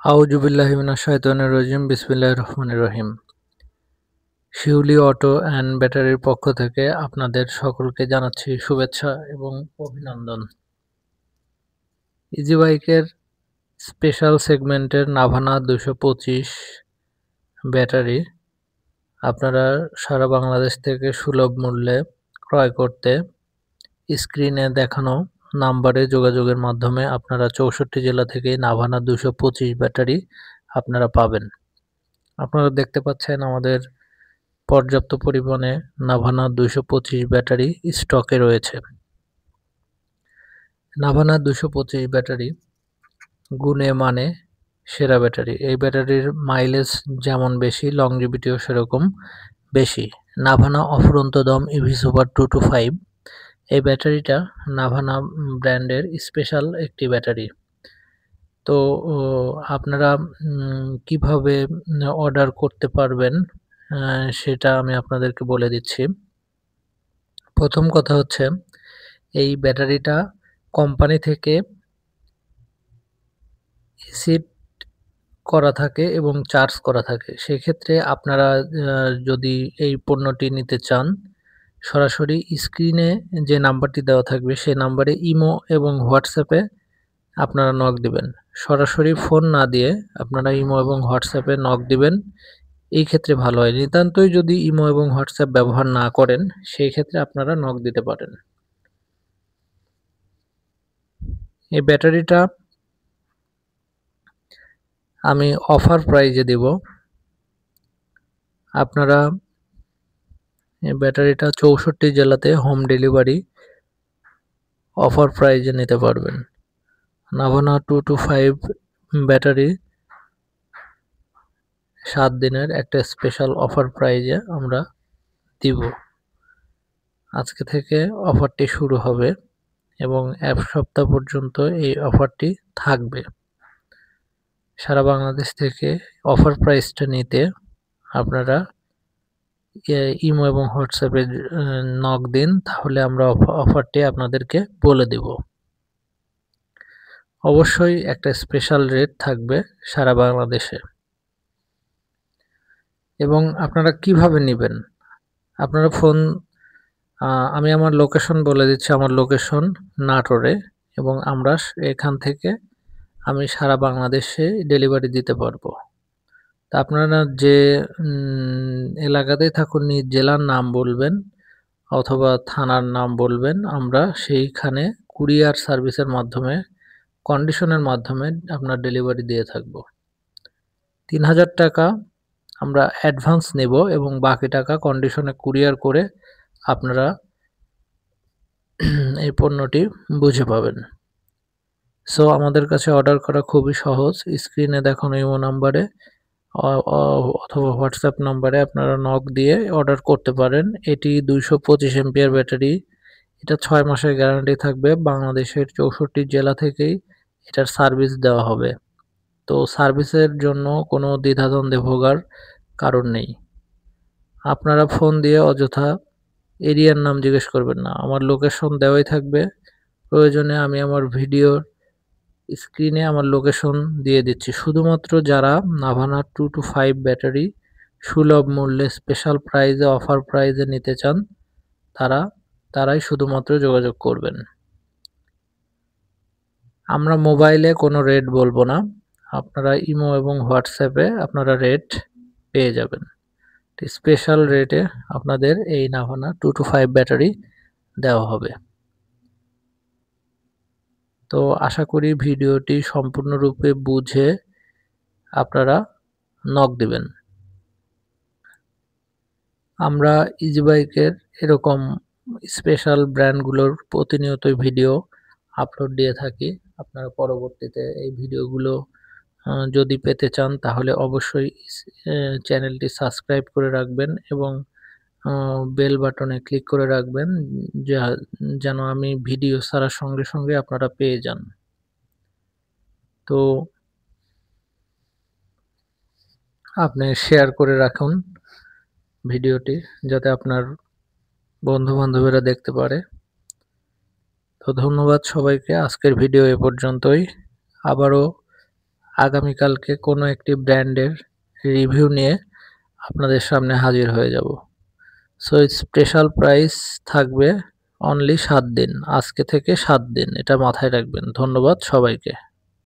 আউযু বিল্লাহি মিনাশ শাইতানির রাজিম বিসমিল্লাহির রহমানির রহিম। শিউলি অটো অ্যান্ড ব্যাটারির পক্ষ থেকে আপনাদের সকলকে জানাচ্ছি শুভেচ্ছা এবং অভিনন্দন। ইজি বাইকের স্পেশাল সেগমেন্টের নাভানা 225 ব্যাটারি আপনারা সারা বাংলাদেশ থেকে সুলভ মূল্যে ক্রয় করতে স্ক্রিনে দেখানো নাম্বারে যোগাযোগের মাধ্যমে আপনারা 64 জেলা থেকেই নাভানা 225 ব্যাটারি আপনারা পাবেন। আপনারা দেখতে পাচ্ছেন আমাদের পর্যাপ্ত পরিমাণে নাভানা 225 ব্যাটারি স্টকে রয়েছে। নাভানা 225 ব্যাটারি গুণে মানে সেরা ব্যাটারি। এই ব্যাটারির মাইলেজ যেমন বেশি, লংজিভিটিও সেরকম বেশি। নাভানা অফুরন্ত দম ইভি সুপার 225 এই ব্যাটারিটা নাভানা ব্র্যান্ডের স্পেশাল একটি ব্যাটারি। তো আপনারা কিভাবে অর্ডার করতে পারবেন সেটা আমি আপনাদেরকে বলে দিচ্ছি। প্রথম কথা হচ্ছে এই ব্যাটারিটা কোম্পানি থেকে সেট করা থাকে এবং চার্জ করা থাকে। সেক্ষেত্রে আপনারা যদি এই পণ্যটি নিতে চান, সরাসরি স্ক্রিনে যে নাম্বারটি দেওয়া থাকবে সেই নাম্বারে ইমো এবং হোয়াটসঅ্যাপে আপনারা নক দিবেন। সরাসরি ফোন না দিয়ে আপনারা ইমো এবং হোয়াটসঅ্যাপে নক দিবেন। এই ক্ষেত্রে ভালো হয়। নিতান্তই যদি ইমো এবং হোয়াটসঅ্যাপ ব্যবহার না করেন, সেই ক্ষেত্রে আপনারা নক দিতে পারেন। এই ব্যাটারিটা আমি অফার প্রাইজে দিব। আপনারা এই ব্যাটারিটা 64 জেলাতে হোম ডেলিভারি অফার প্রাইজে নিতে পারবেন। নাভানা 225 ব্যাটারি 7 দিনের একটা স্পেশাল অফার প্রাইজে আমরা দিব। আজকে থেকে অফারটি শুরু হবে এবং এক সপ্তাহ পর্যন্ত এই অফারটি থাকবে। সারা বাংলাদেশ থেকে অফার প্রাইসটা নিতে আপনারা ইমো এবং হোয়াটসঅ্যাপে নক দিন, তাহলে আমরা অফারটি আপনাদেরকে বলে দেব। অবশ্যই একটা স্পেশাল রেট থাকবে সারা বাংলাদেশে। এবং আপনারা কিভাবে নেবেন? আপনারা ফোন আমি আমার লোকেশন বলে দিচ্ছি। আমার লোকেশন নাটোরে এবং আমরা এখান থেকে আমি সারা বাংলাদেশে ডেলিভারি দিতে পারবো। তা আপনারা যে এলাকাতেই থাকুন নিজ জেলার নাম বলবেন অথবা থানার নাম বলবেন, আমরা সেইখানে কুরিয়ার সার্ভিসের মাধ্যমে কন্ডিশনের মাধ্যমে আপনার ডেলিভারি দিয়ে থাকব। 3000 টাকা আমরা অ্যাডভান্স নেব এবং বাকি টাকা কন্ডিশনে কুরিয়ার করে আপনারা এই পণ্যটি বুঝে পাবেন। সো আমাদের কাছে অর্ডার করা খুবই সহজ। স্ক্রিনে দেখানো ইমো নাম্বারে অথবা হোয়াটসঅ্যাপ নাম্বারে আপনারা নক দিয়ে অর্ডার করতে পারেন। এটি 225 এমপিআর ব্যাটারি। এটা 6 মাসের গ্যারান্টি থাকবে। বাংলাদেশের 64 জেলা থেকেই এটার সার্ভিস দেওয়া হবে। তো সার্ভিসের জন্য কোনো দ্বিধাদ্বন্দ্বে ভোগার কারণ নেই। আপনারা ফোন দিয়ে অযথা এরিয়ার নাম জিজ্ঞেস করবেন না। আমার লোকেশন দেওয়াই থাকবে। প্রয়োজনে আমি আমার ভিডিওর স্ক্রিনে আমার লোকেশন দিয়ে দিচ্ছি। শুধুমাত্র যারা নাভানা 225 ব্যাটারি সুলভ মূল্যে স্পেশাল প্রাইজে অফার প্রাইজে নিতে চান তারাই শুধুমাত্র যোগাযোগ করবেন। আমরা মোবাইলে কোনো রেট বলবো না। আপনারা ইমো এবং হোয়াটসঅ্যাপে আপনারা রেট পেয়ে যাবেন। স্পেশাল রেটে আপনাদের এই নাভানা 225 ব্যাটারি দেওয়া হবে। তো আশা করি ভিডিওটি সম্পূর্ণরূপে বুঝে আপনারা নক দিবেন। আমরা ইজি বাইকের এরকম স্পেশাল ব্র্যান্ডগুলোর প্রতিনিয়তই ভিডিও আপলোড দিয়ে থাকি। আপনারা পরবর্তীতে এই ভিডিওগুলো যদি পেতে চান তাহলে অবশ্যই চ্যানেলটি সাবস্ক্রাইব করে রাখবেন এবং বেল বাটনে ক্লিক করে রাখবেন যেন আমি ভিডিও ছাড়ার সঙ্গে সঙ্গে আপনারা পেয়ে যান। তো আপনি শেয়ার করে রাখুন ভিডিওটি, যাতে আপনার বন্ধু-বান্ধবেরা দেখতে পারে। তো ধন্যবাদ সবাইকে। আজকের ভিডিও এ পর্যন্তই। আবারও আগামীকালকে কোনো একটি ব্র্যান্ডের রিভিউ নিয়ে আপনাদের সামনে হাজির হয়ে যাব। সো স্পেশাল প্রাইস থাকবে অনলি 7 দিন, আজকে থেকে 7 দিন, এটা মাথায় রাখবেন। ধন্যবাদ সবাইকে।